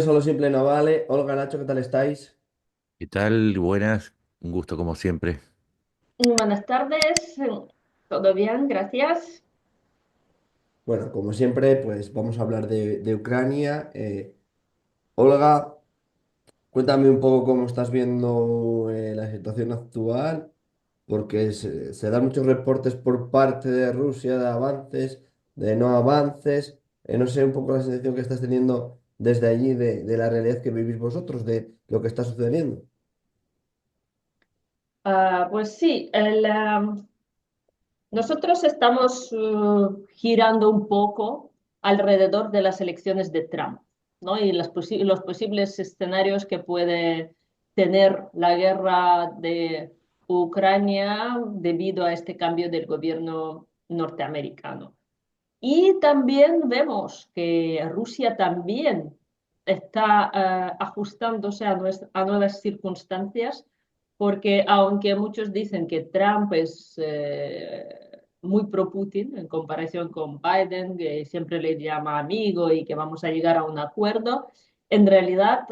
Solo Simple no vale. Olga, Nacho, ¿qué tal estáis? ¿Qué tal? Buenas, un gusto como siempre. Buenas tardes, todo bien, gracias. Bueno, como siempre, pues vamos a hablar de Ucrania. Olga, cuéntame un poco cómo estás viendo la situación actual, porque se dan muchos reportes por parte de Rusia de avances, de no avances. No sé un poco la sensación que estás teniendo desde allí de la realidad que vivís vosotros, de lo que está sucediendo. Pues sí, nosotros estamos girando un poco alrededor de las elecciones de Trump, ¿no? Y los posibles escenarios que puede tener la guerra de Ucrania debido a este cambio del gobierno norteamericano. Y también vemos que Rusia también está ajustándose a nuevas circunstancias, porque aunque muchos dicen que Trump es muy pro-Putin en comparación con Biden, que siempre le llama amigo y que vamos a llegar a un acuerdo, en realidad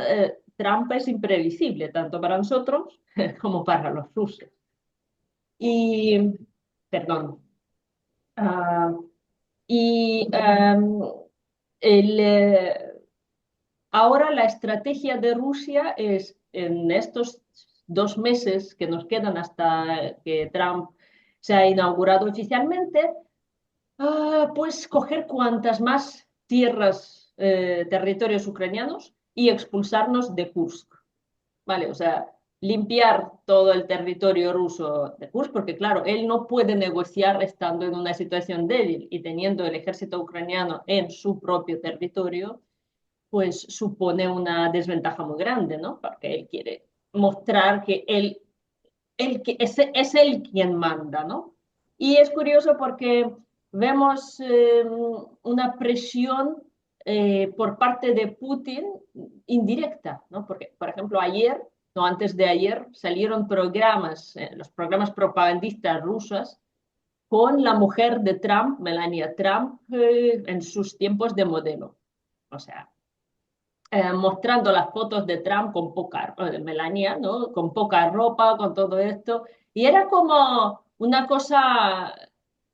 Trump es imprevisible, tanto para nosotros como para los rusos. Y, perdón. ah, y el, ahora la estrategia de Rusia es en estos 2 meses que nos quedan hasta que Trump se ha inaugurado oficialmente, pues coger cuantas más tierras, territorios ucranianos y expulsarnos de Kursk. ¿Vale? O sea, limpiar todo el territorio ruso de Kursk, porque claro, él no puede negociar estando en una situación débil y teniendo el ejército ucraniano en su propio territorio, pues supone una desventaja muy grande, ¿no? Porque él quiere mostrar que es él quien manda, ¿no? Y es curioso porque vemos una presión por parte de Putin indirecta, ¿no? Porque, por ejemplo, ayer, no antes de ayer, salieron programas, los programas propagandistas rusos, con la mujer de Trump, Melania Trump, en sus tiempos de modelo. O sea, mostrando las fotos de Trump con poca, de Melania, ¿no? Con poca ropa, con todo esto. Y era como una cosa,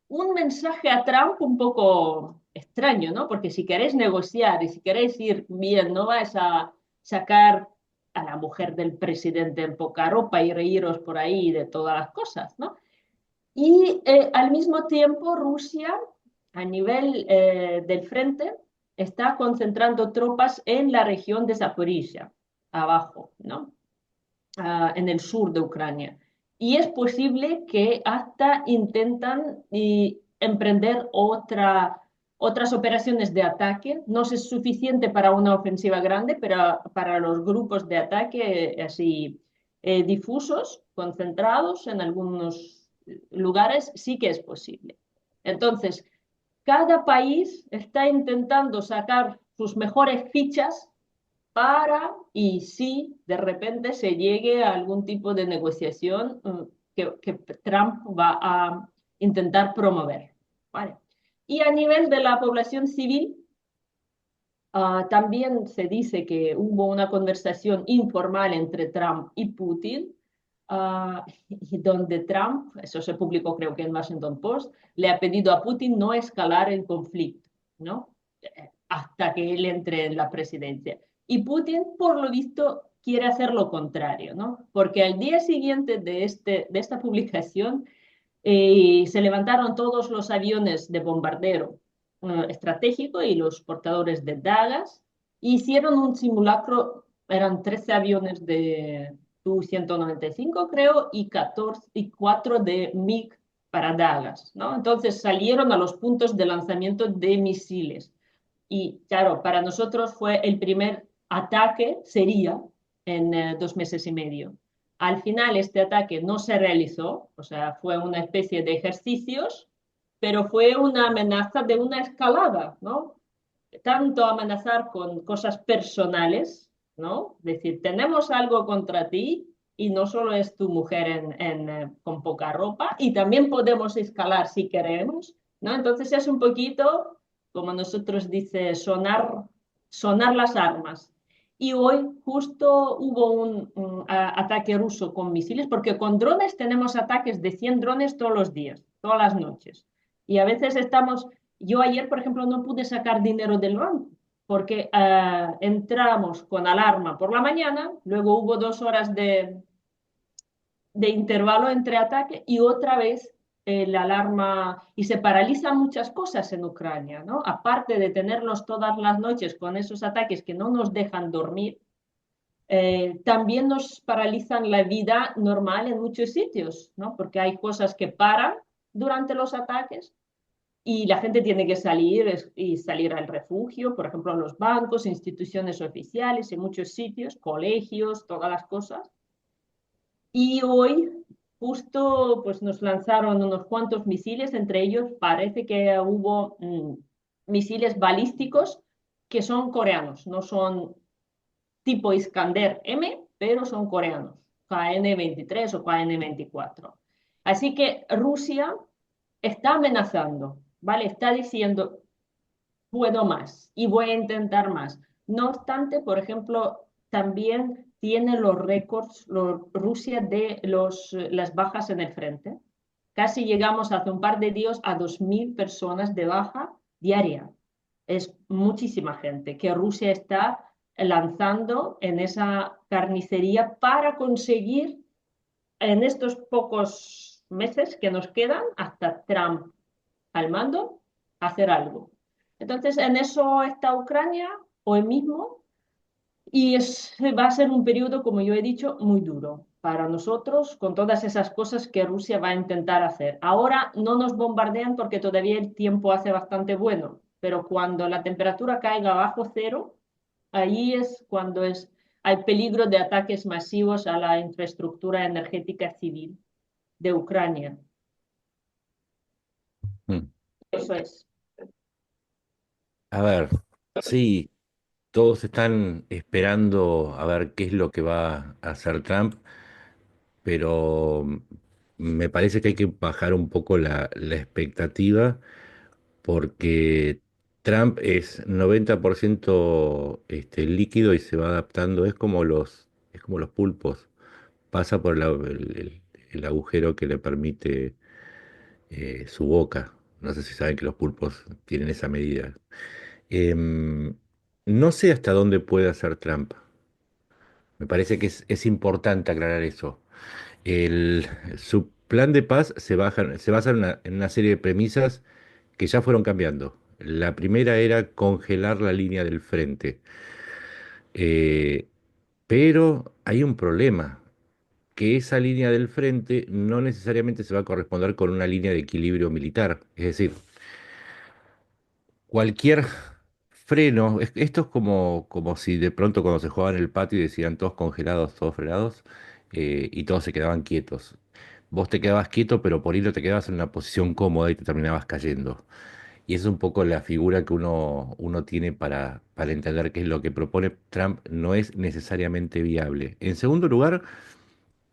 un mensaje a Trump un poco extraño, ¿no? Porque si queréis negociar y si queréis ir bien, no vais a sacar a la mujer del presidente en poca ropa y reíros por ahí de todas las cosas, ¿no? Y al mismo tiempo Rusia, a nivel del frente, está concentrando tropas en la región de Zaporizhia, abajo, ¿no? En el sur de Ucrania. Y es posible que hasta intentan emprender otras operaciones de ataque. No es suficiente para una ofensiva grande, pero para los grupos de ataque así difusos, concentrados en algunos lugares, sí que es posible. Entonces, cada país está intentando sacar sus mejores fichas para, y si de repente se llegue a algún tipo de negociación que Trump va a intentar promover. ¿Vale? Y a nivel de la población civil, también se dice que hubo una conversación informal entre Trump y Putin, y donde Trump, eso se publicó creo que en Washington Post, le ha pedido a Putin no escalar el conflicto, ¿no? Hasta que él entre en la presidencia. Y Putin, por lo visto, quiere hacer lo contrario, ¿no? Porque al día siguiente de esta publicación se levantaron todos los aviones de bombardero estratégico y los portadores de dagas, hicieron un simulacro, eran 13 aviones de Tu-195 creo y 14 y 4 de MiG para dagas, ¿no? Entonces salieron a los puntos de lanzamiento de misiles. Y claro, para nosotros fue el primer ataque, sería en 2 meses y medio. Al final este ataque no se realizó, o sea, fue una especie de ejercicios, pero fue una amenaza de una escalada, ¿no? Tanto amenazar con cosas personales, ¿no? Decir, tenemos algo contra ti y no solo es tu mujer con poca ropa, y también podemos escalar si queremos, ¿no? Entonces es un poquito, como nosotros dice, sonar las armas. Y hoy justo hubo un ataque ruso con misiles, porque con drones tenemos ataques de 100 drones todos los días, todas las noches. Y a veces estamos, yo ayer, por ejemplo, no pude sacar dinero del banco, porque entramos con alarma por la mañana, luego hubo 2 horas de intervalo entre ataques y otra vez la alarma, y se paralizan muchas cosas en Ucrania, ¿no? Aparte de tenernos todas las noches con esos ataques que no nos dejan dormir, también nos paralizan la vida normal en muchos sitios, ¿no? Porque hay cosas que paran durante los ataques y la gente tiene que salir y salir al refugio, por ejemplo, en los bancos, instituciones oficiales, en muchos sitios, colegios, todas las cosas. Y hoy justo pues nos lanzaron unos cuantos misiles, entre ellos parece que hubo misiles balísticos que son coreanos, no son tipo Iskander M, pero son coreanos, KN-23 o KN-24. Así que Rusia está amenazando, ¿vale? Está diciendo, puedo más y voy a intentar más. No obstante, por ejemplo, también tiene los récords Rusia de las bajas en el frente. Casi llegamos hace un par de días a 2.000 personas de baja diaria. Es muchísima gente que Rusia está lanzando en esa carnicería para conseguir en estos pocos meses que nos quedan hasta Trump al mando hacer algo. Entonces, en eso está Ucrania hoy mismo y va a ser un periodo, como yo he dicho, muy duro para nosotros con todas esas cosas que Rusia va a intentar hacer. Ahora no nos bombardean porque todavía el tiempo hace bastante bueno, pero cuando la temperatura caiga bajo cero, ahí es cuando hay peligro de ataques masivos a la infraestructura energética civil de Ucrania. Mm. Eso es. A ver, sí, todos están esperando a ver qué es lo que va a hacer Trump, pero me parece que hay que bajar un poco la expectativa porque Trump es 90% líquido y se va adaptando, es como los pulpos, pasa por el agujero que le permite su boca. No sé si saben que los pulpos tienen esa medida. Em, no sé hasta dónde puede hacer Trump. Me parece que es importante aclarar eso. Su plan de paz se basa en una serie de premisas que ya fueron cambiando. La primera era congelar la línea del frente. Eh, pero hay un problema, que esa línea del frente no necesariamente se va a corresponder con una línea de equilibrio militar. Es decir, cualquier freno, esto es como si de pronto cuando se jugaba en el patio y decían todos congelados, todos frenados, y todos se quedaban quietos. Vos te quedabas quieto, pero por ahí no te quedabas en una posición cómoda y te terminabas cayendo. Y esa es un poco la figura que uno tiene para entender qué es lo que propone Trump no es necesariamente viable. En segundo lugar,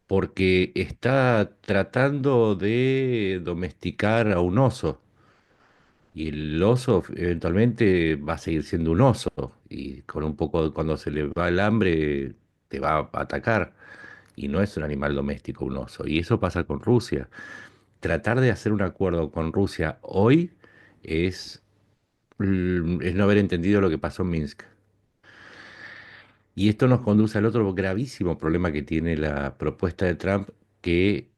porque está tratando de domesticar a un oso. Y el oso eventualmente va a seguir siendo un oso. Y con un poco, cuando se le va el hambre, te va a atacar. Y no es un animal doméstico, un oso. Y eso pasa con Rusia. Tratar de hacer un acuerdo con Rusia hoy es, es no haber entendido lo que pasó en Minsk. Y esto nos conduce al otro gravísimo problema que tiene la propuesta de Trump, que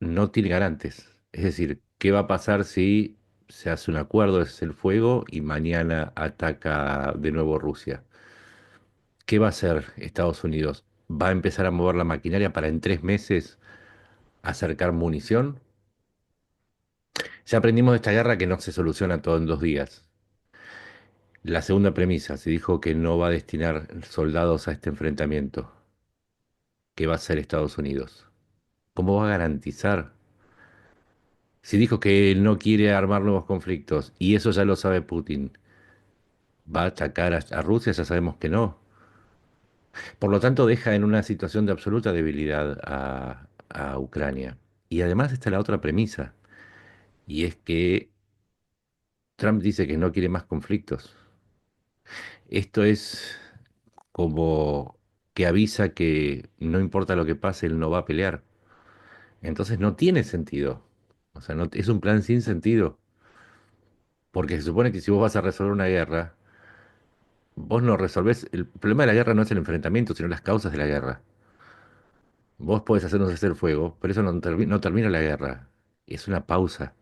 no tiene garantes. Es decir, ¿qué va a pasar si se hace un acuerdo, es el fuego y mañana ataca de nuevo Rusia? ¿Qué va a hacer Estados Unidos? ¿Va a empezar a mover la maquinaria para en 3 meses acercar munición? Ya aprendimos de esta guerra que no se soluciona todo en 2 días. La segunda premisa, se dijo que no va a destinar soldados a este enfrentamiento. ¿Qué va a hacer Estados Unidos? ¿Cómo va a garantizar? Si dijo que no quiere armar nuevos conflictos y eso ya lo sabe Putin, ¿va a atacar a Rusia? Ya sabemos que no. Por lo tanto, deja en una situación de absoluta debilidad a Ucrania. Y además está la otra premisa, y es que Trump dice que no quiere más conflictos. Esto es como que avisa que no importa lo que pase, él no va a pelear. Entonces no tiene sentido. O sea, no, es un plan sin sentido. Porque se supone que si vos vas a resolver una guerra, vos no resolvés. El problema de la guerra no es el enfrentamiento, sino las causas de la guerra. Vos podés hacer un cese el fuego, pero eso no termina la guerra. Es una pausa.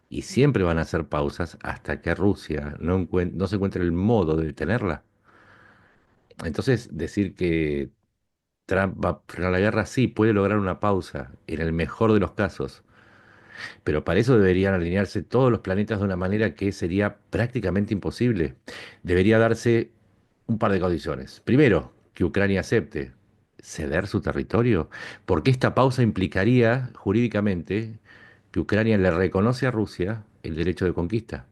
Y siempre van a hacer pausas hasta que Rusia no se encuentre el modo de detenerla. Entonces, decir que Trump va a frenar la guerra, sí, puede lograr una pausa, en el mejor de los casos. Pero para eso deberían alinearse todos los planetas de una manera que sería prácticamente imposible. Debería darse un par de condiciones. Primero, que Ucrania acepte ceder su territorio, porque esta pausa implicaría jurídicamente que Ucrania le reconoce a Rusia el derecho de conquista,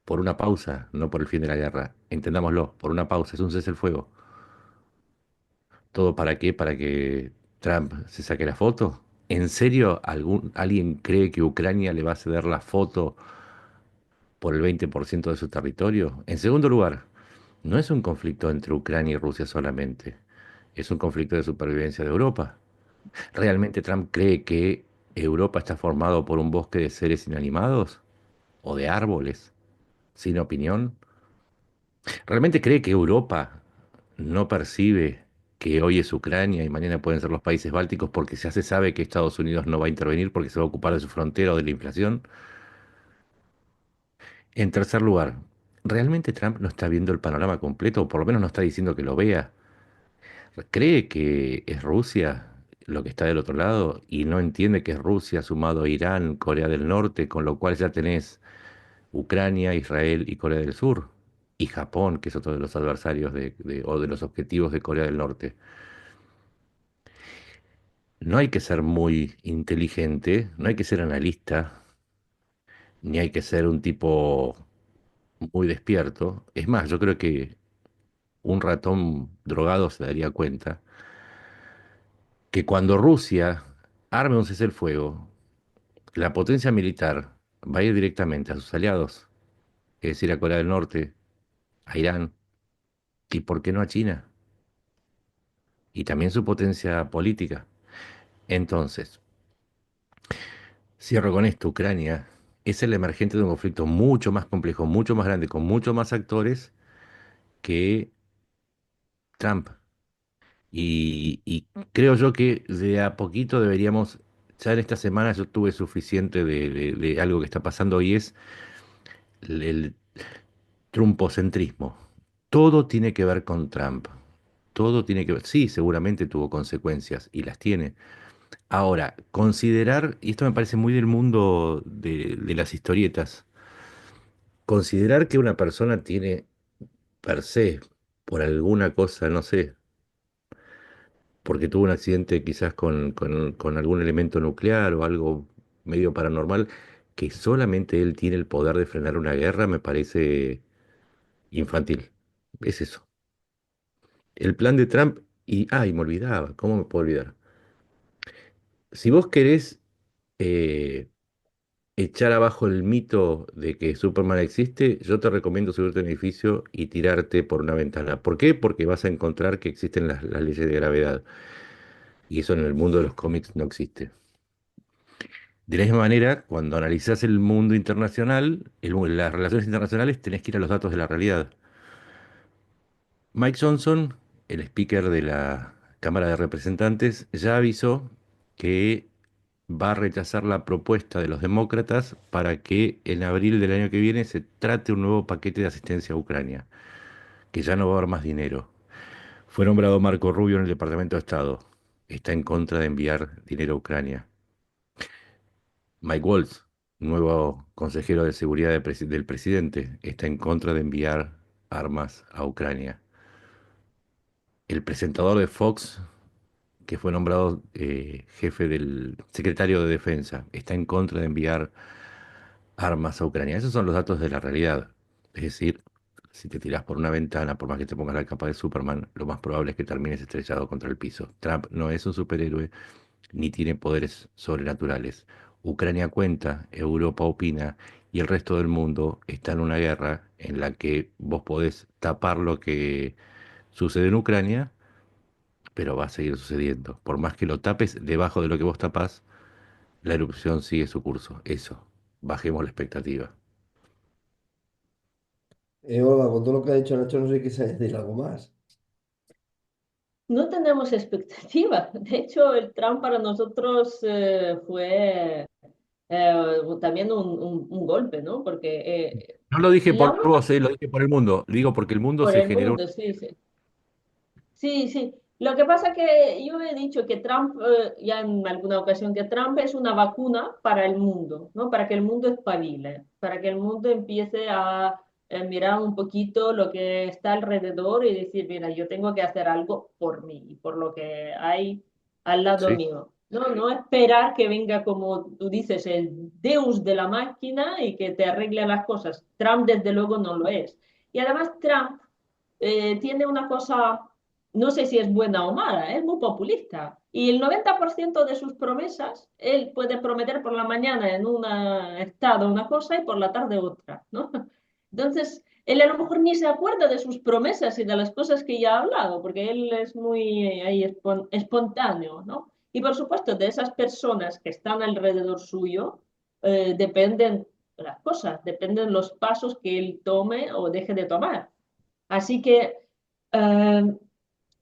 por una pausa, no por el fin de la guerra. Entendámoslo, por una pausa, es un cese el fuego. ¿Todo para qué? ¿Para que Trump se saque la foto? ¿En serio alguien cree que Ucrania le va a ceder la foto por el 20% de su territorio? En segundo lugar, no es un conflicto entre Ucrania y Rusia solamente, es un conflicto de supervivencia de Europa. ¿Realmente Trump cree que Europa está formado por un bosque de seres inanimados o de árboles sin opinión? ¿Realmente cree que Europa no percibe que hoy es Ucrania y mañana pueden ser los países bálticos porque ya se sabe que Estados Unidos no va a intervenir porque se va a ocupar de su frontera o de la inflación? En tercer lugar, ¿realmente Trump no está viendo el panorama completo o por lo menos no está diciendo que lo vea? ¿Cree que es Rusia lo que está del otro lado y no entiende que es Rusia sumado a Irán, Corea del Norte, con lo cual ya tenés Ucrania, Israel y Corea del Sur? Y Japón, que es otro de los adversarios o de los objetivos de Corea del Norte. No hay que ser muy inteligente, no hay que ser analista, ni hay que ser un tipo muy despierto. Es más, yo creo que un ratón drogado se daría cuenta que cuando Rusia arme un cese el fuego, la potencia militar va a ir directamente a sus aliados, es decir, a Corea del Norte, a Irán, y por qué no a China, y también su potencia política. Entonces, cierro con esto, Ucrania es el emergente de un conflicto mucho más complejo, mucho más grande, con muchos más actores que Trump. Y creo yo que de a poquito deberíamos, ya en esta semana yo tuve suficiente de algo que está pasando y es el trumpocentrismo. Todo tiene que ver con Trump. Todo tiene que ver, sí, seguramente tuvo consecuencias y las tiene. Ahora, considerar, y esto me parece muy del mundo de las historietas, considerar que una persona tiene per se, por alguna cosa, no sé, porque tuvo un accidente quizás con algún elemento nuclear o algo medio paranormal, que solamente él tiene el poder de frenar una guerra, me parece infantil. Es eso. El plan de Trump, y me olvidaba, ¿cómo me puedo olvidar? Si vos querés eh, echar abajo el mito de que Superman existe, yo te recomiendo subirte a un edificio y tirarte por una ventana. ¿Por qué? Porque vas a encontrar que existen las leyes de gravedad. Y eso en el mundo de los cómics no existe. De la misma manera, cuando analizás el mundo internacional, las relaciones internacionales, tenés que ir a los datos de la realidad. Mike Johnson, el speaker de la Cámara de Representantes, ya avisó que va a rechazar la propuesta de los demócratas para que en abril del año que viene se trate un nuevo paquete de asistencia a Ucrania, que ya no va a haber más dinero. Fue nombrado Marco Rubio en el Departamento de Estado. Está en contra de enviar dinero a Ucrania. Mike Waltz, nuevo consejero de seguridad del presidente, está en contra de enviar armas a Ucrania. El presentador de Fox, que fue nombrado jefe del secretario de Defensa, está en contra de enviar armas a Ucrania. Esos son los datos de la realidad. Es decir, si te tiras por una ventana, por más que te pongas la capa de Superman, lo más probable es que termines estrellado contra el piso. Trump no es un superhéroe ni tiene poderes sobrenaturales. Ucrania cuenta, Europa opina y el resto del mundo está en una guerra en la que vos podés tapar lo que sucede en Ucrania, pero va a seguir sucediendo. Por más que lo tapes, debajo de lo que vos tapás, la erupción sigue su curso. Eso, bajemos la expectativa. Olga, con todo lo que ha dicho Nacho, no sé qué se decir algo más. No tenemos expectativa. De hecho, el Trump para nosotros fue también un golpe, ¿no? Porque No lo dije la por única vos, lo dije por el mundo. Digo porque el mundo por se el generó. mundo, sí, sí. Sí, sí. Lo que pasa que yo he dicho que Trump, ya en alguna ocasión, que Trump es una vacuna para el mundo, ¿no? Para que el mundo espabile, para que el mundo empiece a mirar un poquito lo que está alrededor y decir, mira, yo tengo que hacer algo por mí, por lo que hay al lado Sí, mío. No, no esperar que venga, como tú dices, el Deus de la máquina y que te arregle las cosas. Trump, desde luego, no lo es. Y además, Trump tiene una cosa, no sé si es buena o mala, es muy populista. Y el 90% de sus promesas, él puede prometer por la mañana en un estado una cosa y por la tarde otra, ¿no? Entonces, él a lo mejor ni se acuerda de sus promesas y de las cosas que ya ha hablado, porque él es muy ahí espontáneo, ¿no? Y por supuesto, de esas personas que están alrededor suyo, dependen las cosas, dependen los pasos que él tome o deje de tomar. Así que, eh,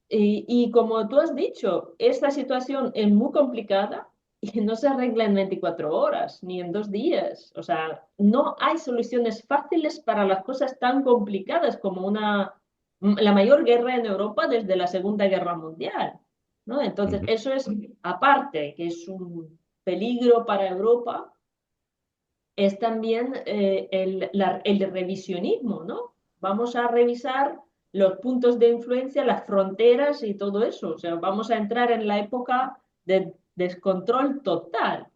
y como tú has dicho, esta situación es muy complicada y no se arregla en 24 horas ni en 2 días. O sea, no hay soluciones fáciles para las cosas tan complicadas como la mayor guerra en Europa desde la Segunda Guerra Mundial, ¿no? Entonces, ujú, eso es aparte, que es un peligro para Europa, es también el revisionismo, ¿no? Vamos a revisar los puntos de influencia, las fronteras y todo eso. O sea, vamos a entrar en la época de descontrol total.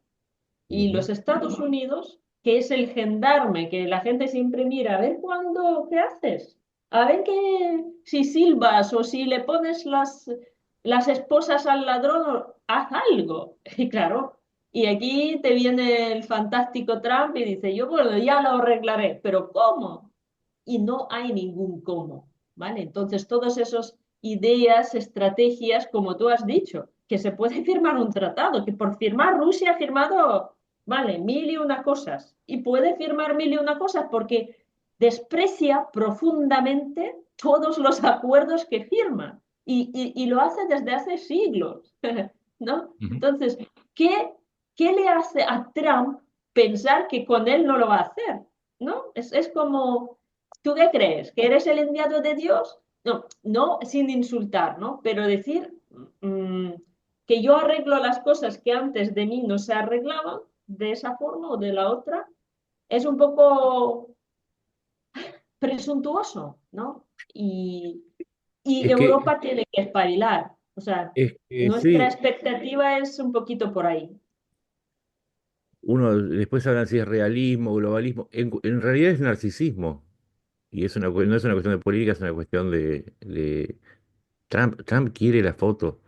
Y ujú. los Estados Unidos, que es el gendarme, que la gente siempre mira, a ver cuándo, ¿qué haces? A ver que si silbas o si le pones las esposas al ladrón, haz algo. Y claro, y aquí te viene el fantástico Trump y dice, yo bueno, ya lo arreglaré, pero ¿cómo? Y no hay ningún cómo, ¿vale? Entonces, todas esas ideas, estrategias, como tú has dicho, que se puede firmar un tratado, que por firmar Rusia ha firmado, vale, mil y una cosas, y puede firmar mil y una cosas porque desprecia profundamente todos los acuerdos que firma y lo hace desde hace siglos, ¿no? Ujú. Entonces, ¿qué le hace a Trump pensar que con él no lo va a hacer? ¿No? Es como, ¿tú qué crees? ¿Que eres el enviado de Dios? No, no sin insultar, ¿no? Pero decir mm, que yo arreglo las cosas que antes de mí no se arreglaban de esa forma o de la otra, es un poco presuntuoso, ¿no? Y Es que, Europa tiene que espabilar. O sea, es que nuestra sí, expectativa es un poquito por ahí. uno después hablan si es realismo, globalismo. En realidad es narcisismo. Y es no es una cuestión de política, es una cuestión de Trump. Trump quiere la foto,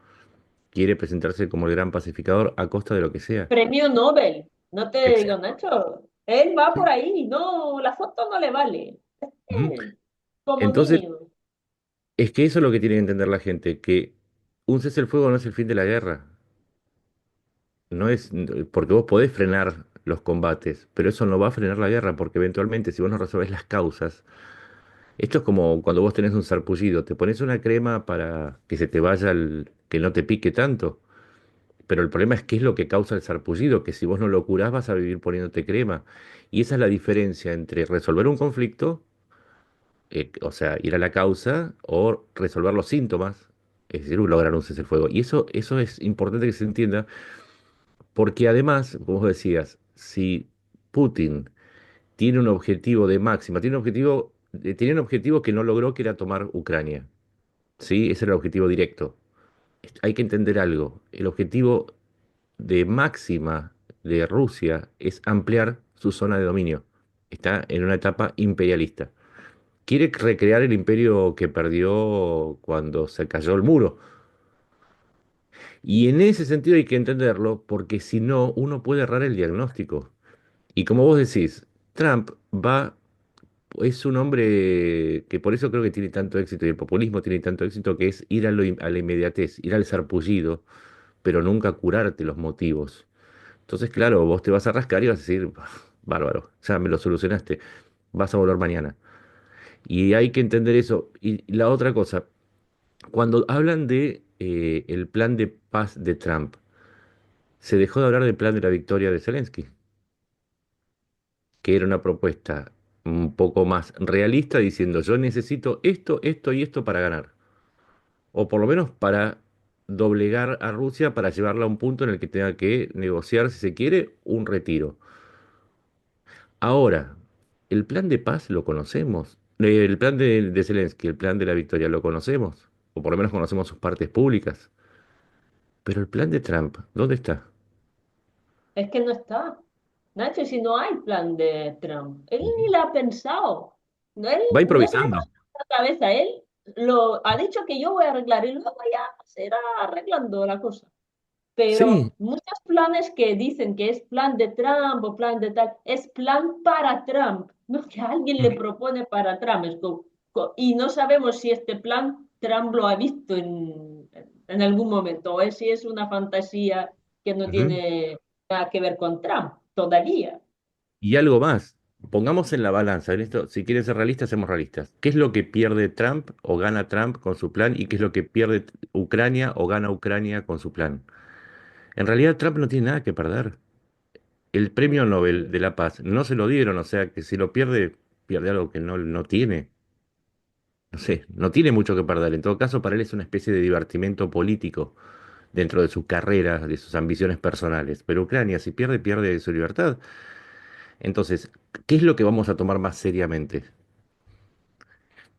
quiere presentarse como el gran pacificador a costa de lo que sea. Premio Nobel, no te digo, Exacto. Nacho, él va por Sí. ahí, no, la foto no le vale. Ujú. Como Entonces, mínimo. es que eso es lo que tiene que entender la gente, que un cese el fuego no es el fin de la guerra. No es, porque vos podés frenar los combates, pero eso no va a frenar la guerra, porque eventualmente si vos no resolvés las causas, esto es como cuando vos tenés un sarpullido, te pones una crema para que se te vaya que no te pique tanto. Pero el problema es qué es lo que causa el sarpullido, que si vos no lo curás vas a vivir poniéndote crema. Y esa es la diferencia entre resolver un conflicto, o sea, ir a la causa, o resolver los síntomas, es decir, lograr un cese el fuego. Y eso es importante que se entienda, porque además, como vos decías, si Putin tiene un objetivo de máxima, tenía un objetivo que no logró, que era tomar Ucrania. ¿Sí? Ese era el objetivo directo. Hay que entender algo. El objetivo de máxima de Rusia es ampliar su zona de dominio. Está en una etapa imperialista. Quiere recrear el imperio que perdió cuando se cayó el muro. Y en ese sentido hay que entenderlo porque si no, uno puede errar el diagnóstico. Y como vos decís, Trump va, es un hombre que por eso creo que tiene tanto éxito y el populismo tiene tanto éxito, que es ir a la inmediatez, ir al sarpullido, pero nunca curarte los motivos. Entonces, claro, vos te vas a rascar y vas a decir, "Bah, bárbaro, ya me lo solucionaste, vas a volver mañana". Y hay que entender eso. Y la otra cosa, cuando hablan de el plan de paz de Trump, se dejó de hablar del plan de la victoria de Zelensky, que era una propuesta un poco más realista, diciendo yo necesito esto, esto y esto para ganar, o por lo menos para doblegar a Rusia para llevarla a un punto en el que tenga que negociar, si se quiere, un retiro. Ahora, el plan de paz lo conocemos, el plan de Zelensky, el plan de la victoria lo conocemos, o por lo menos conocemos sus partes públicas, pero el plan de Trump, ¿dónde está? Es que no está. Nacho, si no hay plan de Trump, él Ujú. ni lo ha pensado. No, él Va no se le improvisando. pasa por la cabeza. Él lo ha dicho que yo voy a arreglar y luego ya se irá arreglando la cosa. Sí. Pero muchos planes que dicen que es plan de Trump o plan de tal, es plan para Trump, no que alguien le Ujú. propone para Trump. Y no sabemos si este plan Trump lo ha visto en algún momento o es si es una fantasía que no Ujú. tiene nada que ver con Trump todavía. Y algo más, pongamos en la balanza, en esto, si quieren ser realistas, seamos realistas. ¿Qué es lo que pierde Trump o gana Trump con su plan y qué es lo que pierde Ucrania o gana Ucrania con su plan? En realidad Trump no tiene nada que perder. El premio Nobel de la Paz no se lo dieron, o sea que si lo pierde, pierde algo que no tiene. No sé, no tiene mucho que perder. En todo caso, para él es una especie de divertimento político dentro de su carrera, de sus ambiciones personales. Pero Ucrania, si pierde, pierde su libertad. Entonces, ¿qué es lo que vamos a tomar más seriamente?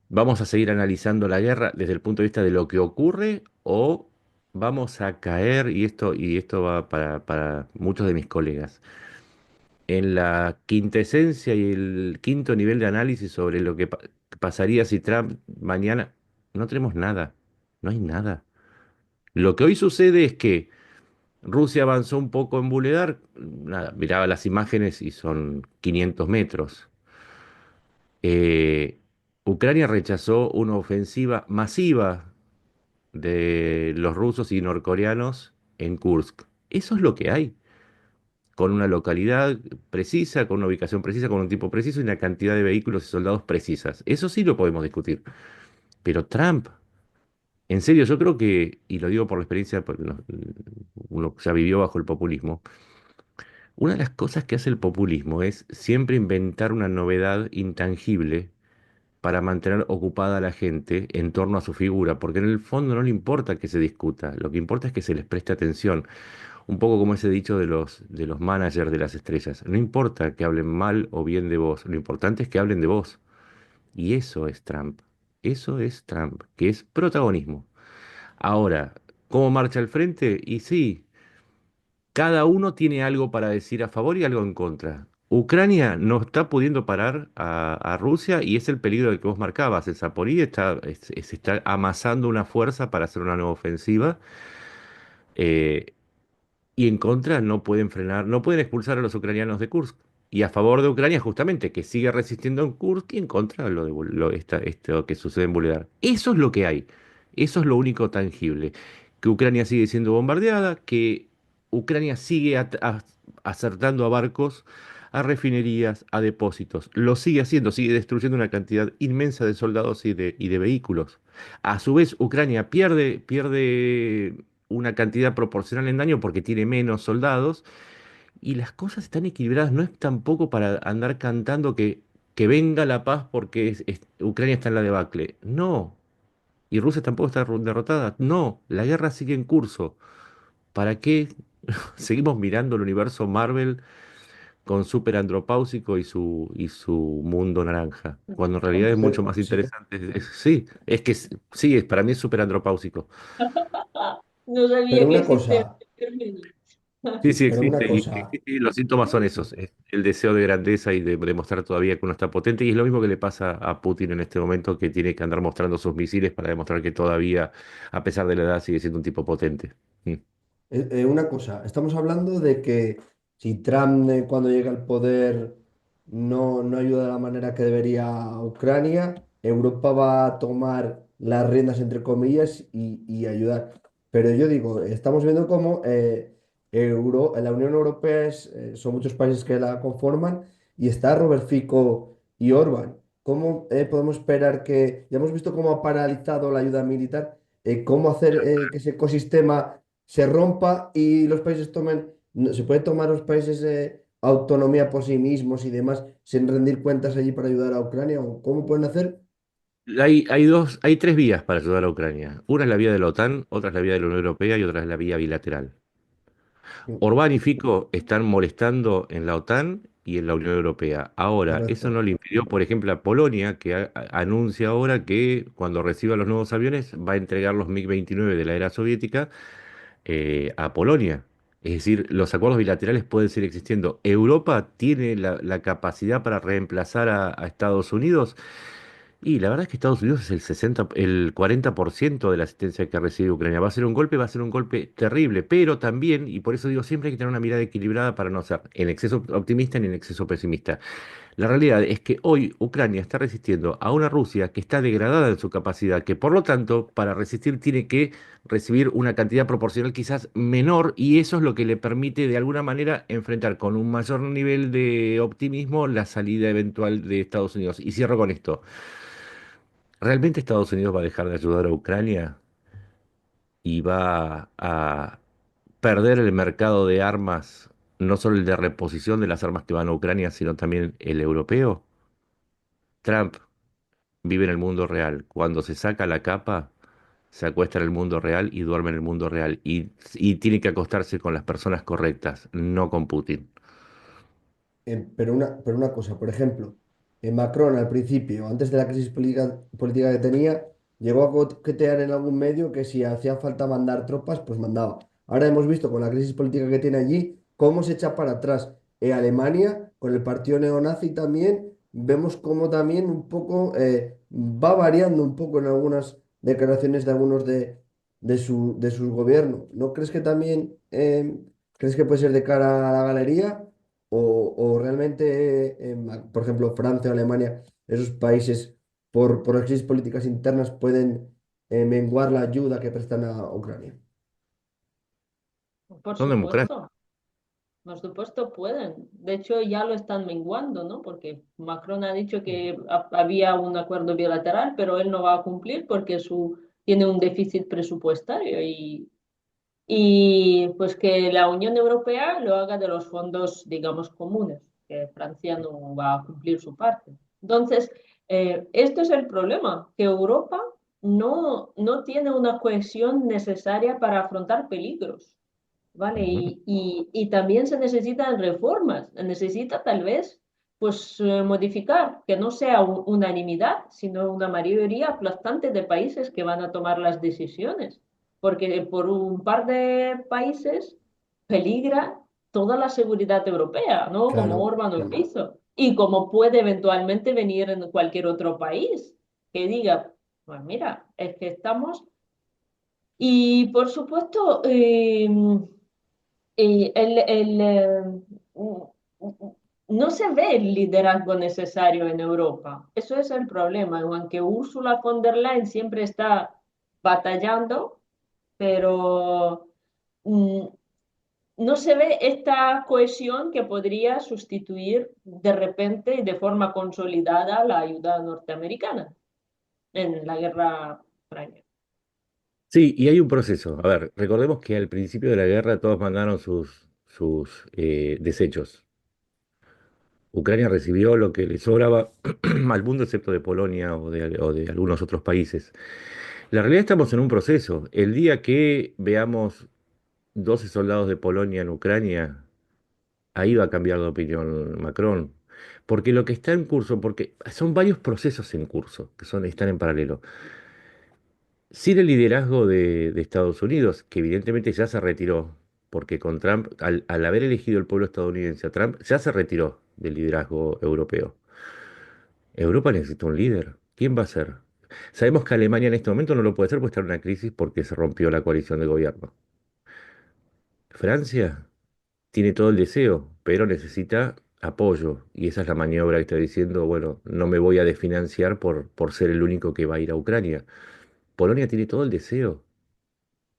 ¿Vamos a seguir analizando la guerra desde el punto de vista de lo que ocurre o vamos a caer, y esto va para muchos de mis colegas, en la quintesencia y el quinto nivel de análisis sobre lo que pasaría si Trump mañana... No tenemos nada, no hay nada. Lo que hoy sucede es que Rusia avanzó un poco en Buledar, nada, miraba las imágenes y son 500 metros. Eh, Ucrania rechazó una ofensiva masiva de los rusos y norcoreanos en Kursk. Eso es lo que hay, con una localidad precisa, con una ubicación precisa, con un tipo preciso y una cantidad de vehículos y soldados precisas. Eso sí lo podemos discutir. Pero Trump, en serio, yo creo que, y lo digo por la experiencia, porque uno ya vivió bajo el populismo, una de las cosas que hace el populismo es siempre inventar una novedad intangible para mantener ocupada a la gente en torno a su figura, porque en el fondo no le importa que se discuta, lo que importa es que se les preste atención. Un poco como ese dicho de los managers de las estrellas. No importa que hablen mal o bien de vos, lo importante es que hablen de vos. Y eso es Trump. Eso es Trump, que es protagonismo. Ahora, ¿cómo marcha al frente? Y sí, cada uno tiene algo para decir a favor y algo en contra. Ucrania no está pudiendo parar a Rusia y es el peligro del que vos marcabas. El Zaporí se está amasando una fuerza para hacer una nueva ofensiva. eh, y en contra no pueden frenar, no pueden expulsar a los ucranianos de Kursk. Y a favor de Ucrania, justamente, que sigue resistiendo en Kursk y en contra lo de esto que sucede en Buledar. Eso es lo que hay. Eso es lo único tangible. Que Ucrania sigue siendo bombardeada, que Ucrania sigue acertando a barcos, a refinerías, a depósitos. Lo sigue haciendo, sigue destruyendo una cantidad inmensa de soldados y de vehículos. A su vez, Ucrania pierde una cantidad proporcional en daño porque tiene menos soldados y las cosas están equilibradas. No es tampoco para andar cantando que venga la paz porque Ucrania está en la debacle. No. Y Rusia tampoco está derrotada. No. La guerra sigue en curso. ¿Para qué seguimos mirando el universo Marvel con Super Andropáusico y su mundo naranja? Cuando en realidad es mucho Pero más sí, interesante. Sí, es que sí, para mí es Super Andropáusico. No sabía pero que una existía cosa, este término. Sí, sí pero una existe. cosa. Y los síntomas son esos. Es el deseo de grandeza y de demostrar todavía que uno está potente. Y es lo mismo que le pasa a Putin en este momento, que tiene que andar mostrando sus misiles para demostrar que todavía, a pesar de la edad, sigue siendo un tipo potente. Mm. Una cosa, estamos hablando de que si Trump cuando llega al poder no ayuda de la manera que debería a Ucrania. Europa va a tomar las riendas, entre comillas, y ayudar. Pero yo digo, estamos viendo cómo la Unión Europea son muchos países que la conforman y está Robert Fico y Orbán. ¿Cómo podemos esperar que, ya hemos visto cómo ha paralizado la ayuda militar, cómo hacer que ese ecosistema se rompa y los países tomen, se puede tomar los países autonomía por sí mismos y demás, sin rendir cuentas allí para ayudar a Ucrania? ¿O cómo pueden hacer? Hay tres vías para ayudar a Ucrania. Una es la vía de la OTAN, otra es la vía de la Unión Europea y otra es la vía bilateral. Orbán y Fico están molestando en la OTAN y en la Unión Europea. Ahora, eso Correcto. no le impidió, por ejemplo, a Polonia, que anuncia ahora que cuando reciba los nuevos aviones va a entregar los MiG-29 de la era soviética a Polonia. Es decir, los acuerdos bilaterales pueden seguir existiendo. ¿Europa tiene la capacidad para reemplazar a Estados Unidos? Y la verdad es que Estados Unidos es el 40% de la asistencia que recibe Ucrania. Va a ser un golpe terrible, pero también, y por eso digo, siempre hay que tener una mirada equilibrada para no ser en exceso optimista ni en exceso pesimista. La realidad es que hoy Ucrania está resistiendo a una Rusia que está degradada en su capacidad, que por lo tanto, para resistir tiene que recibir una cantidad proporcional quizás menor, y eso es lo que le permite de alguna manera enfrentar con un mayor nivel de optimismo la salida eventual de Estados Unidos. Y cierro con esto. ¿Realmente Estados Unidos va a dejar de ayudar a Ucrania y va a perder el mercado de armas, no solo el de reposición de las armas que van a Ucrania, sino también el europeo? Trump vive en el mundo real. Cuando se saca la capa, se acuesta en el mundo real y duerme en el mundo real. Y tiene que acostarse con las personas correctas, no con Putin. Pero una cosa, por ejemplo, Macron al principio, antes de la crisis política que tenía, llegó a coquetear en algún medio que si hacía falta mandar tropas, pues mandaba. Ahora hemos visto con la crisis política que tiene allí, cómo se echa para atrás. Alemania, con el partido neonazi también, vemos cómo también un poco va variando un poco en algunas declaraciones de algunos de sus gobiernos. ¿No crees que también crees que puede ser de cara a la galería? O realmente, por ejemplo, Francia o Alemania, esos países, por las crisis políticas internas, pueden menguar la ayuda que prestan a Ucrania? Por Son democracias. supuesto. Por supuesto pueden. De hecho, ya lo están menguando, ¿no? Porque Macron ha dicho que había un acuerdo bilateral, pero él no va a cumplir porque tiene un déficit presupuestario y pues que la Unión Europea lo haga de los fondos, digamos, comunes, que Francia no va a cumplir su parte. Entonces, esto es el problema, que Europa no tiene una cohesión necesaria para afrontar peligros. ¿Vale? Ujú. Y también se necesitan reformas, necesita tal vez pues modificar, que no sea unanimidad, sino una mayoría aplastante de países que van a tomar las decisiones, porque por un par de países peligra toda la seguridad europea, ¿no? Como Claro, Orbán lo claro. hizo, y como puede eventualmente venir en cualquier otro país que diga, pues mira, es que estamos... Y por supuesto, no se ve el liderazgo necesario en Europa. Eso es el problema. Aunque Ursula von der Leyen siempre está batallando, pero mm, no se ve esta cohesión que podría sustituir de repente y de forma consolidada la ayuda norteamericana en la guerra ucraniana. Sí, y hay un proceso. A ver, recordemos que al principio de la guerra todos mandaron sus desechos. Ucrania recibió lo que le sobraba al mundo, excepto de Polonia o de algunos otros países. La realidad, estamos en un proceso. El día que veamos 12 soldados de Polonia en Ucrania, ahí va a cambiar de opinión Macron. Porque lo que está en curso, porque son varios procesos en curso, están en paralelo. Sin el liderazgo de Estados Unidos, que evidentemente ya se retiró, porque con Trump, al haber elegido el pueblo estadounidense a Trump, ya se retiró del liderazgo europeo. Europa necesita un líder. ¿Quién va a ser? Sabemos que Alemania en este momento no lo puede hacer porque está en una crisis porque se rompió la coalición de gobierno. Francia tiene todo el deseo, pero necesita apoyo. Y esa es la maniobra que está diciendo, bueno, no me voy a desfinanciar por ser el único que va a ir a Ucrania. Polonia tiene todo el deseo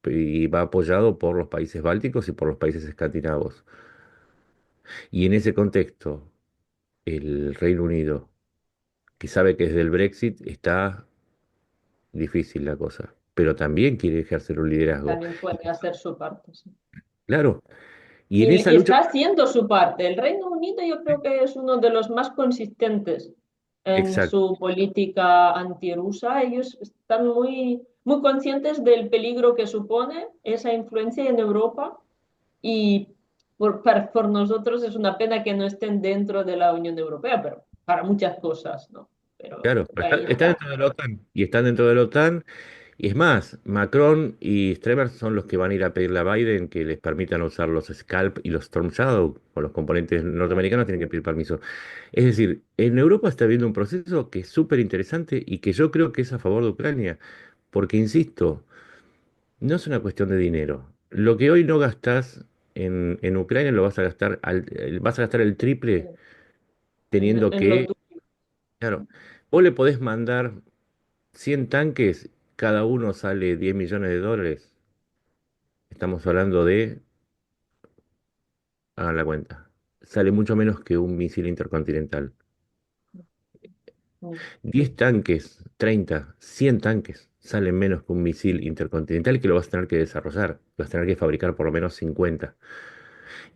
y va apoyado por los países bálticos y por los países escandinavos. Y en ese contexto, el Reino Unido, que sabe que desde el Brexit está difícil la cosa, pero también quiere ejercer un liderazgo. También puede hacer su parte. Sí. Claro, y en esa Y lucha, está haciendo su parte. El Reino Unido yo creo que es uno de los más consistentes en exacto, su política antirrusa. Ellos están muy conscientes del peligro que supone esa influencia en Europa y por nosotros es una pena que no estén dentro de la Unión Europea, pero para muchas cosas, ¿no? Pero claro, ahí está está. dentro de la OTAN y están dentro de la OTAN. Y es más, Macron y Stemmer son los que van a ir a pedirle a Biden que les permitan usar los Scalp y los Storm Shadow, o los componentes norteamericanos tienen que pedir permiso. Es decir, en Europa está habiendo un proceso que es súper interesante y que yo creo que es a favor de Ucrania, porque insisto, no es una cuestión de dinero. Lo que hoy no gastás en Ucrania lo vas a gastar, vas a gastar el triple teniendo En lo que, claro, vos le podés mandar 100 tanques, cada uno sale 10 millones de dólares. Estamos hablando de, hagan la cuenta, sale mucho menos que un misil intercontinental. tuyo. 10 tanques, 30, 100 tanques salen menos que un misil intercontinental que lo vas a tener que desarrollar. Vas a tener que fabricar por lo menos 50.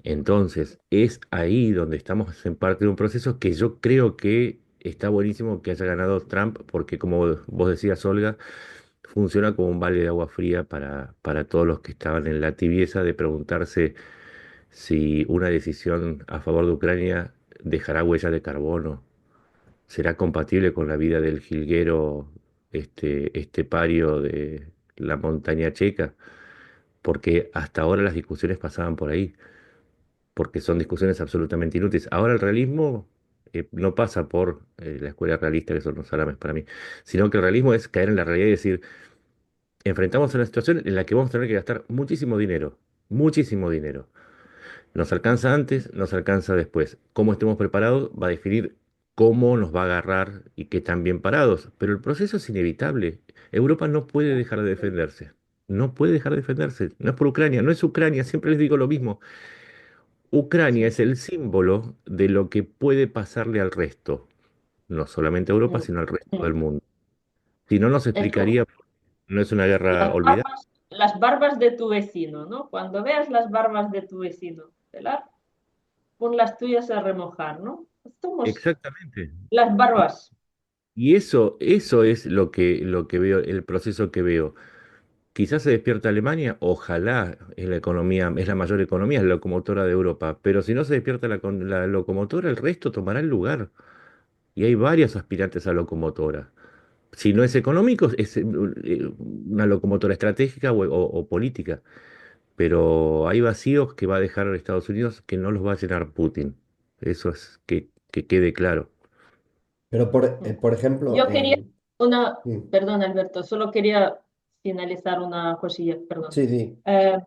Entonces, es ahí donde estamos en parte de un proceso que yo creo que está buenísimo que haya ganado Trump, porque como vos decías, Olga, funciona como un balde de agua fría para todos los que estaban en la tibieza de preguntarse si una decisión a favor de Ucrania dejará huella de carbono, será compatible con la vida del jilguero estepario de la montaña checa, porque hasta ahora las discusiones pasaban por ahí, porque son discusiones absolutamente inútiles. Ahora el realismo no pasa por la escuela realista, que son los salames para mí, sino que el realismo es caer en la realidad y decir, enfrentamos una situación en la que vamos a tener que gastar muchísimo dinero. Nos alcanza antes, nos alcanza después. Cómo estemos preparados va a definir cómo nos va a agarrar y qué tan bien parados. Pero el proceso es inevitable. Europa no puede dejar de defenderse. No puede dejar de defenderse. No es por Ucrania, no es Ucrania. Siempre les digo lo mismo. Ucrania es el símbolo de lo que puede pasarle al resto. No solamente a Europa, sino al resto del mundo. Si no, nos Es como explicaría, no es una guerra olvidada. las barbas de tu vecino, ¿no? Cuando veas las barbas de tu vecino, ¿verdad? Pon las tuyas a remojar, ¿no? Somos Exactamente. las barbas. Y eso es lo que veo, el proceso que veo. Quizás se despierta Alemania, ojalá es la economía, es la mayor economía, es la locomotora de Europa, pero si no se despierta la locomotora, el resto tomará el lugar. Y hay varios aspirantes a locomotora. Si no es económico, es una locomotora estratégica o política, pero hay vacíos que va a dejar Estados Unidos que no los va a llenar Putin. Eso es que quede claro. Pero por ejemplo, Yo quería una, mm, perdón Alberto, solo quería finalizar una cosilla, perdón. sí, sí. Eh,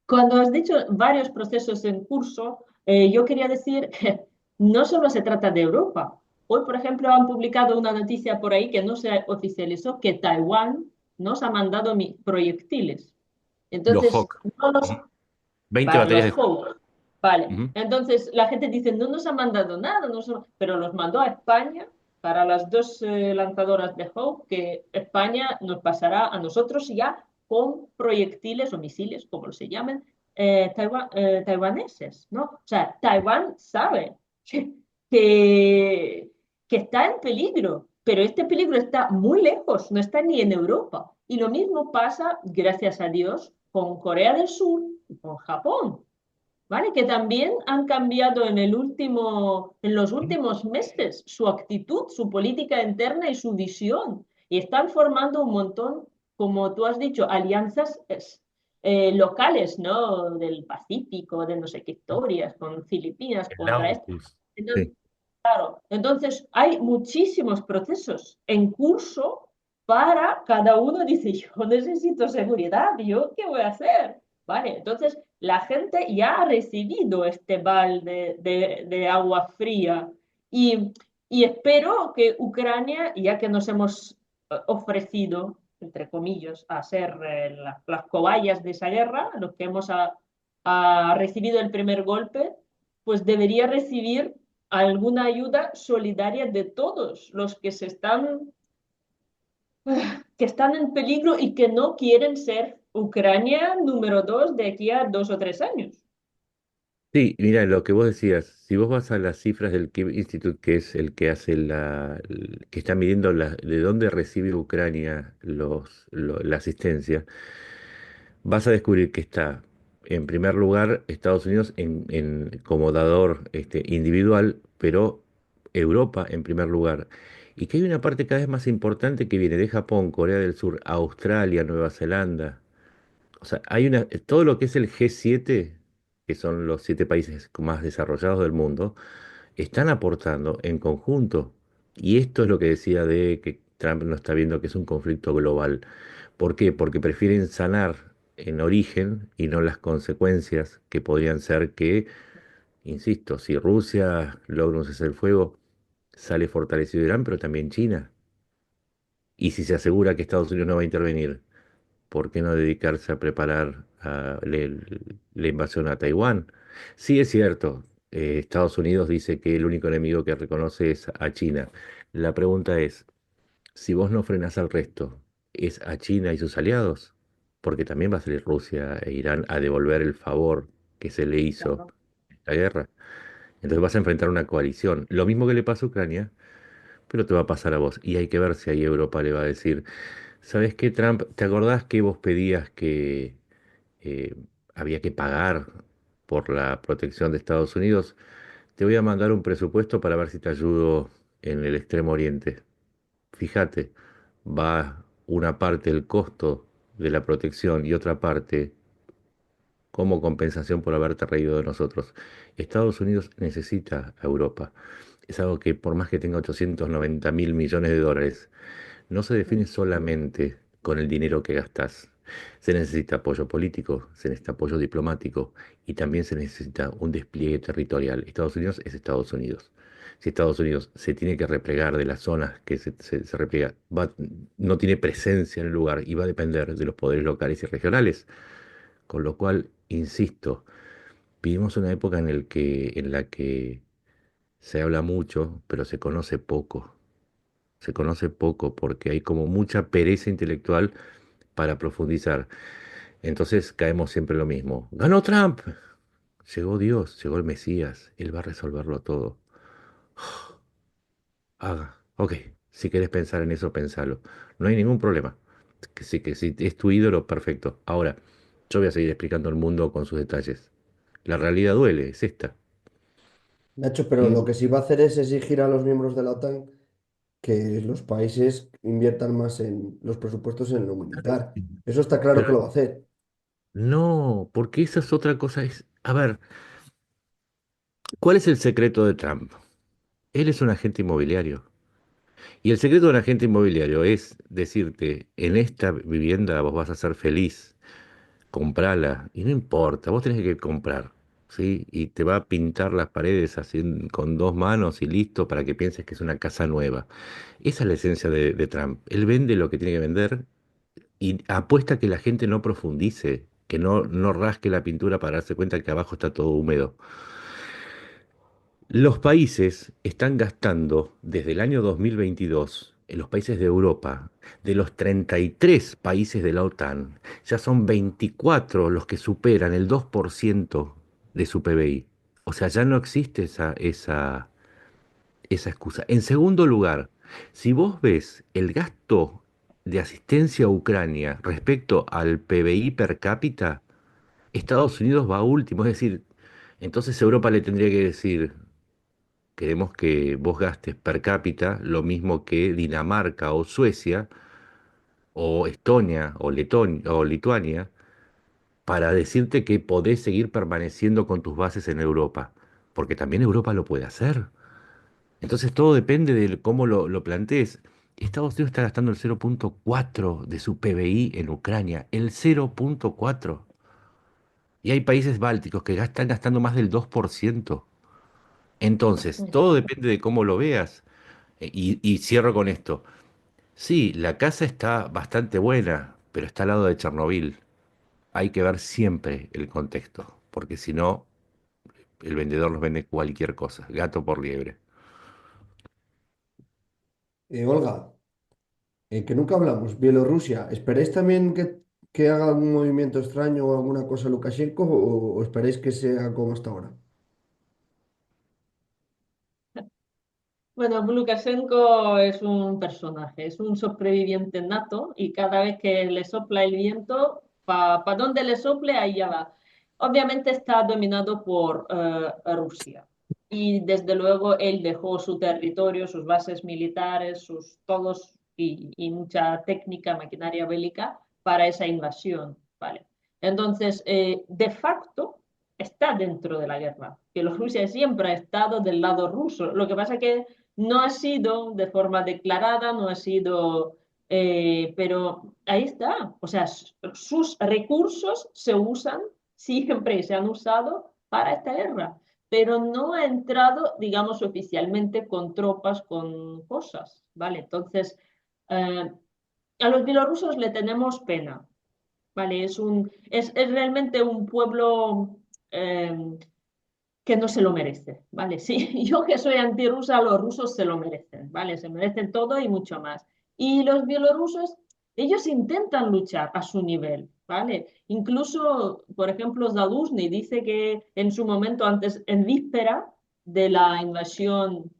Cuando has dicho varios procesos en curso, yo quería decir que no solo se trata de Europa. Hoy, por ejemplo, han publicado una noticia por ahí que no se oficializó, que Taiwán nos ha mandado proyectiles. Los Entonces, Hawk. no los, Ujú. 20 vale, baterías los de Hawk. Hawk, vale. Ujú. Entonces, la gente dice, no nos ha mandado nada, pero los mandó a España para las dos lanzadoras de Hawk, que España nos pasará a nosotros ya con proyectiles o misiles, como se llamen, taiwaneses, ¿no? O sea, Taiwán sabe que, que está en peligro, pero este peligro está muy lejos, no está ni en Europa. Y lo mismo pasa, gracias a Dios, con Corea del Sur y con Japón, ¿vale? Que también han cambiado en los últimos meses su actitud, su política interna y su visión. Y están formando un montón, como tú has dicho, alianzas locales, ¿no? Del Pacífico, de no sé qué historias, con Filipinas El contra esto. AUKUS. Entonces, Sí. claro, entonces hay muchísimos procesos en curso para cada uno dice, yo necesito seguridad, ¿yo qué voy a hacer? ¿vale? Entonces, la gente ya ha recibido este balde de agua fría y, y espero que Ucrania, ya que nos hemos ofrecido, entre comillas, a ser las cobayas de esa guerra, los que hemos recibido el primer golpe, pues debería recibir alguna ayuda solidaria de todos los que que están en peligro y que no quieren ser Ucrania número 2 de aquí a 2 o 3 años. Sí, mira, lo que vos decías, si vos vas a las cifras del Kiev Institute, que es el que hace que está midiendo de dónde recibe Ucrania la asistencia, vas a descubrir que está, en primer lugar, Estados Unidos como dador individual, pero Europa en primer lugar. Y que hay una parte cada vez más importante que viene de Japón, Corea del Sur, Australia, Nueva Zelanda. O sea, todo lo que es el G7, que son los 7 países más desarrollados del mundo, están aportando en conjunto. Y esto es lo que decía de que Trump no está viendo que es un conflicto global. ¿Por qué? Porque prefieren sanar en origen y no las consecuencias que podrían ser que, insisto, si Rusia logra un cese el fuego, sale fortalecido Irán, pero también China. Y si se asegura que Estados Unidos no va a intervenir, ¿por qué no dedicarse a preparar la invasión a Taiwán? Sí, es cierto, Estados Unidos dice que el único enemigo que reconoce es a China. La pregunta es, si vos no frenás al resto, ¿es a China y sus aliados? Porque también va a salir Rusia e Irán a devolver el favor que se le hizo Claro. en esta guerra. Entonces vas a enfrentar una coalición. Lo mismo que le pasa a Ucrania, pero te va a pasar a vos. Y hay que ver si ahí Europa le va a decir, ¿sabes qué, Trump? ¿Te acordás que vos pedías que eh, había que pagar por la protección de Estados Unidos? Te voy a mandar un presupuesto para ver si te ayudo en el Extremo Oriente. Fíjate, va una parte del costo de la protección y otra parte como compensación por haberte reído de nosotros. Estados Unidos necesita a Europa. Es algo que por más que tenga 890.000 millones de dólares, no se define solamente con el dinero que gastas. Se necesita apoyo político, se necesita apoyo diplomático y también se necesita un despliegue territorial. Estados Unidos es Estados Unidos. Si Estados Unidos se tiene que replegar de las zonas que se replega, no tiene presencia en el lugar y va a depender de los poderes locales y regionales. Con lo cual, insisto, vivimos una época en la que se habla mucho, pero se conoce poco. Se conoce poco porque hay como mucha pereza intelectual para profundizar. Entonces caemos siempre en lo mismo. Ganó Trump. Llegó Dios, llegó el Mesías. Él va a resolverlo todo. Haga. Ok, si quieres pensar en eso, pensalo. No hay ningún problema. Que si es tu ídolo, perfecto. Ahora, yo voy a seguir explicando el mundo con sus detalles. La realidad duele, es esta. Nacho, pero Y lo que sí va a hacer es exigir a los miembros de la OTAN que los países inviertan más en los presupuestos en lo militar. Eso está claro que pero lo va a hacer. no, porque esa es otra cosa. A ver, ¿cuál es el secreto de Trump? Él es un agente inmobiliario. Y el secreto de un agente inmobiliario es decirte, en esta vivienda vos vas a ser feliz, comprala, y no importa, vos tenés que comprar, ¿sí? Y te va a pintar las paredes así con 2 manos y listo para que pienses que es una casa nueva. Esa es la esencia de Trump. Él vende lo que tiene que vender y apuesta a que la gente no profundice, que no rasque la pintura para darse cuenta que abajo está todo húmedo. Los países están gastando desde el año 2022, en los países de Europa, de los 33 países de la OTAN, ya son 24 los que superan el 2% de su PBI. O sea, ya no existe esa excusa. En segundo lugar, si vos ves el gasto de asistencia a Ucrania respecto al PBI per cápita, Estados Unidos va último. Es decir, entonces Europa le tendría que decir, queremos que vos gastes per cápita lo mismo que Dinamarca o Suecia o Estonia o Lituania para decirte que podés seguir permaneciendo con tus bases en Europa, porque también Europa lo puede hacer. Entonces todo depende de cómo lo plantees. Estados Unidos está gastando el 0,4 de su PBI en Ucrania, el 0,4. Y hay países bálticos que ya están gastando más del 2%. Entonces, Mm. todo depende de cómo lo veas. Y cierro con esto. Sí, la casa está bastante buena, pero está al lado de Chernobyl. Hay que ver siempre el contexto, porque si no, el vendedor nos vende cualquier cosa, gato por liebre. Olga, que nunca hablamos, Bielorrusia, ¿esperáis también que haga algún movimiento extraño o alguna cosa Lukashenko o esperáis que sea como hasta ahora? Bueno, Lukashenko es un personaje, es un sobreviviente nato y cada vez que le sopla el viento, pa donde le sople, ahí ya va. Obviamente está dominado por Rusia y desde luego él dejó su territorio, sus bases militares, sus todos y mucha técnica, maquinaria bélica para esa invasión, ¿vale? Entonces, de facto, está dentro de la guerra. Bielorrusia siempre ha estado del lado ruso. Lo que pasa es que no ha sido de forma declarada, no ha sido, pero ahí está. O sea, sus recursos se usan, siempre se han usado para esta guerra, pero no ha entrado, digamos, oficialmente con tropas, con cosas, ¿vale? Entonces, eh, a los bielorrusos le tenemos pena, ¿vale? Es realmente un pueblo eh, que no se lo merece, ¿vale? Sí, yo que soy antirrusa, los rusos se lo merecen, ¿vale? Se merecen todo y mucho más. Y los bielorrusos, ellos intentan luchar a su nivel, ¿vale? Incluso, por ejemplo, Zaluzny dice que en su momento, antes, en víspera de la invasión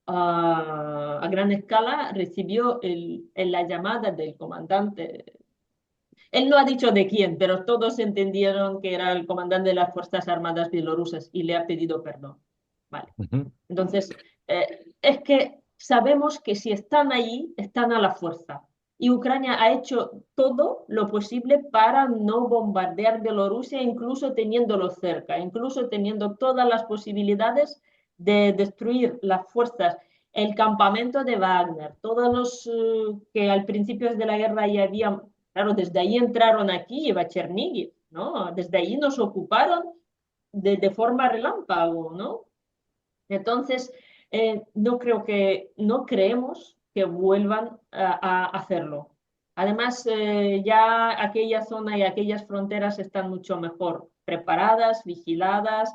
a gran escala, recibió la llamada del comandante. Él no ha dicho de quién, pero todos entendieron que era el comandante de las Fuerzas Armadas bielorrusas y le ha pedido perdón. Vale. Ujú. Entonces, es que sabemos que si están allí, están a la fuerza. Y Ucrania ha hecho todo lo posible para no bombardear Bielorrusia, incluso teniéndolo cerca, incluso teniendo todas las posibilidades de destruir las fuerzas, el campamento de Wagner, todos los que al principio de la guerra ya habían, claro, desde ahí entraron aquí, a Chernigiv, ¿no? Desde ahí nos ocuparon de forma relámpago, ¿no? Entonces, no creemos que vuelvan a hacerlo. Además, ya aquella zona y aquellas fronteras están mucho mejor preparadas, vigiladas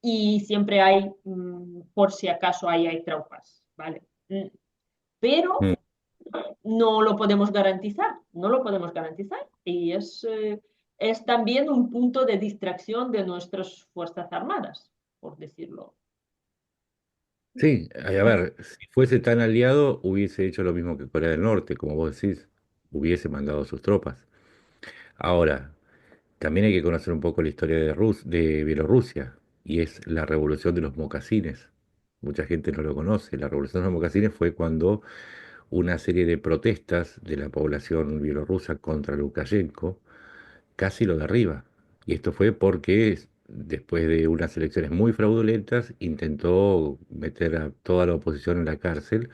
y siempre hay, por si acaso, ahí hay tropas, ¿vale? Mm. Pero no lo podemos garantizar, no lo podemos garantizar. Y es también un punto de distracción de nuestras Fuerzas Armadas, por decirlo. Sí, a ver, si fuese tan aliado, hubiese hecho lo mismo que Corea del Norte, como vos decís, hubiese mandado sus tropas. Ahora, también hay que conocer un poco la historia de Bielorrusia, y es la revolución de los mocasines. Mucha gente no lo conoce. La revolución de los mocasines fue cuando una serie de protestas de la población bielorrusa contra Lukashenko casi lo derriba. Y esto fue porque después de unas elecciones muy fraudulentas intentó meter a toda la oposición en la cárcel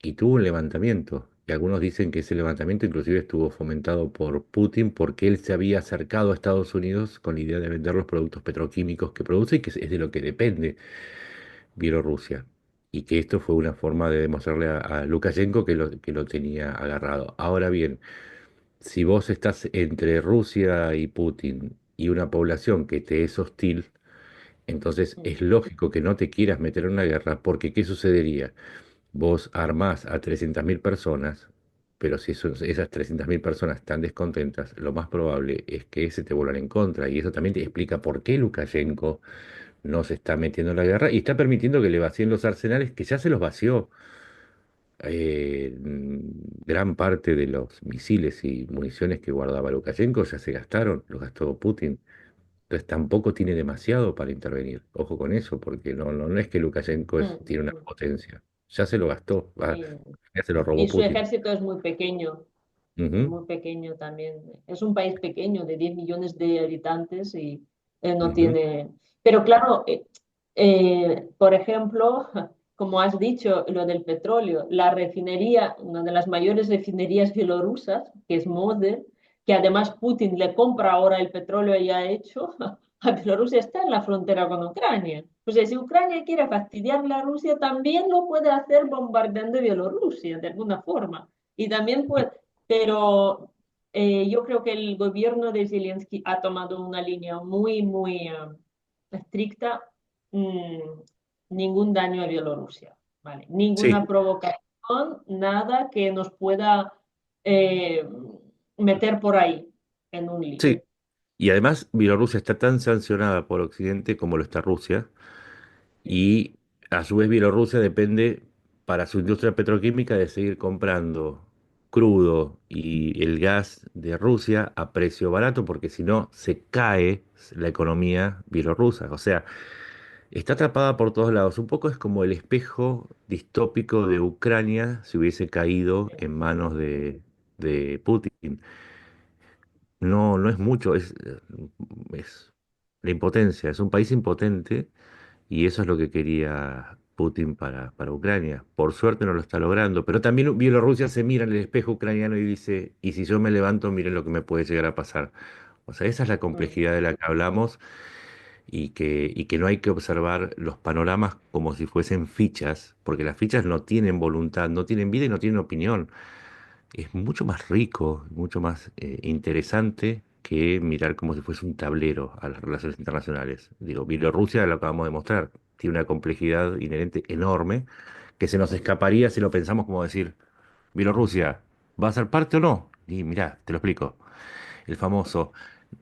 y tuvo un levantamiento. Y algunos dicen que ese levantamiento inclusive estuvo fomentado por Putin porque él se había acercado a Estados Unidos con la idea de vender los productos petroquímicos que produce y que es de lo que depende Bielorrusia. Y que esto fue una forma de demostrarle a Lukashenko que lo tenía agarrado. Ahora bien, si vos estás entre Rusia y Putin y una población que te es hostil, entonces es lógico que no te quieras meter en una guerra, porque ¿qué sucedería? Vos armás a 300.000 personas, pero si esas 300.000 personas están descontentas, lo más probable es que se te vuelvan en contra. Y eso también te explica por qué Lukashenko no se está metiendo en la guerra y está permitiendo que le vacíen los arsenales, que ya se los vació. Gran parte de los misiles y municiones que guardaba Lukashenko ya se gastaron, los gastó Putin. Entonces tampoco tiene demasiado para intervenir. Ojo con eso, porque no es que Lukashenko tiene una potencia. Ya se lo gastó, Sí. ya se lo robó Y su Putin. ejército es Ujú, muy pequeño también. Es un país pequeño de 10 millones de habitantes y no ujú. tiene... Pero claro, por ejemplo, como has dicho, lo del petróleo, la refinería, una de las mayores refinerías bielorrusas, que es Moder, que además Putin le compra ahora el petróleo ya hecho, a Bielorrusia está en la frontera con Ucrania. O sea, si Ucrania quiere fastidiar a Rusia, también lo puede hacer bombardeando Bielorrusia de alguna forma. Y también puede, pero yo creo que el gobierno de Zelensky ha tomado una línea muy estricta. mm, Ningún daño a Bielorrusia, ¿vale? Ninguna Sí, provocación, nada que nos pueda eh, meter por ahí en un lío. sí. Y además, Bielorrusia está tan sancionada por Occidente como lo está Rusia. Y a su vez Bielorrusia depende para su industria petroquímica de seguir comprando crudo y el gas de Rusia a precio barato, porque si no se cae la economía bielorrusa. O sea, está atrapada por todos lados. Un poco es como el espejo distópico de Ucrania si hubiese caído en manos de Putin. No, no es mucho, es la impotencia. Es un país impotente y eso es lo que quería Putin para Ucrania. Por suerte no lo está logrando, pero también Bielorrusia se mira en el espejo ucraniano y dice, y si yo me levanto, miren lo que me puede llegar a pasar. O sea, esa es la Mm. complejidad de la que hablamos y que no hay que observar los panoramas como si fuesen fichas, porque las fichas no tienen voluntad, no tienen vida y no tienen opinión. Es mucho más rico, mucho más interesante que mirar como si fuese un tablero a las relaciones internacionales. Digo, Bielorrusia, lo acabamos de mostrar, tiene una complejidad inherente enorme que se nos escaparía si lo pensamos como decir, Bielorrusia, ¿va a ser parte o no? Y mirá, te lo explico. El famoso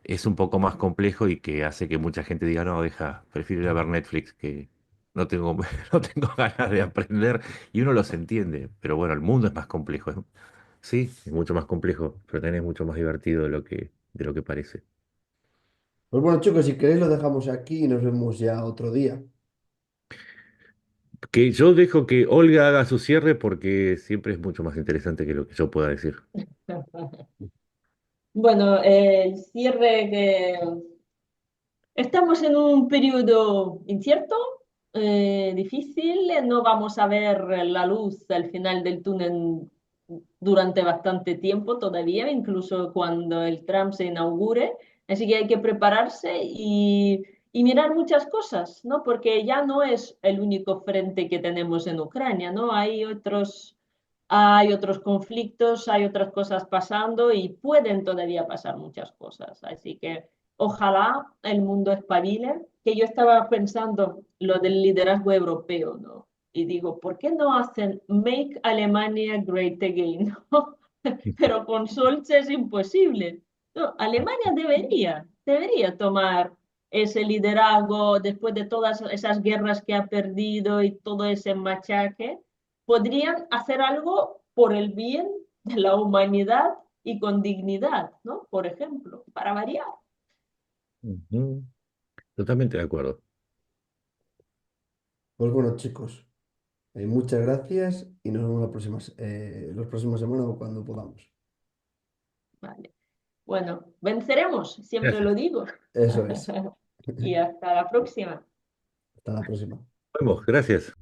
es un poco más complejo y que hace que mucha gente diga, no, deja, prefiero ir a ver Netflix que no tengo, no tengo ganas de aprender y uno los entiende, pero bueno, el mundo es más complejo. Sí, es mucho más complejo, pero también es mucho más divertido de lo que parece. Pues bueno, chicos, si queréis lo dejamos aquí y nos vemos ya otro día. Que yo dejo que Olga haga su cierre porque siempre es mucho más interesante que lo que yo pueda decir. Bueno, el cierre que estamos en un periodo incierto, difícil, no vamos a ver la luz al final del túnel durante bastante tiempo todavía, incluso cuando el Trump se inaugure, así que hay que prepararse y mirar muchas cosas, ¿no? Porque ya no es el único frente que tenemos en Ucrania, ¿no? Hay otros conflictos, hay otras cosas pasando y pueden todavía pasar muchas cosas, así que ojalá el mundo espabile, que yo estaba pensando lo del liderazgo europeo, ¿no? Y digo, ¿por qué no hacen Make Alemania Great Again? ¿No? Pero con Scholz es imposible. No, Alemania debería tomar ese liderazgo después de todas esas guerras que ha perdido y todo ese machaque. Podrían hacer algo por el bien de la humanidad y con dignidad, ¿no? Por ejemplo, para variar. Ujú. Totalmente de acuerdo. Pues bueno, chicos, muchas gracias y nos vemos los próximos semanas o cuando podamos. Vale. Bueno, venceremos, siempre Gracias. lo digo. Eso es. Y hasta la próxima. Hasta la próxima. Nos vemos, gracias.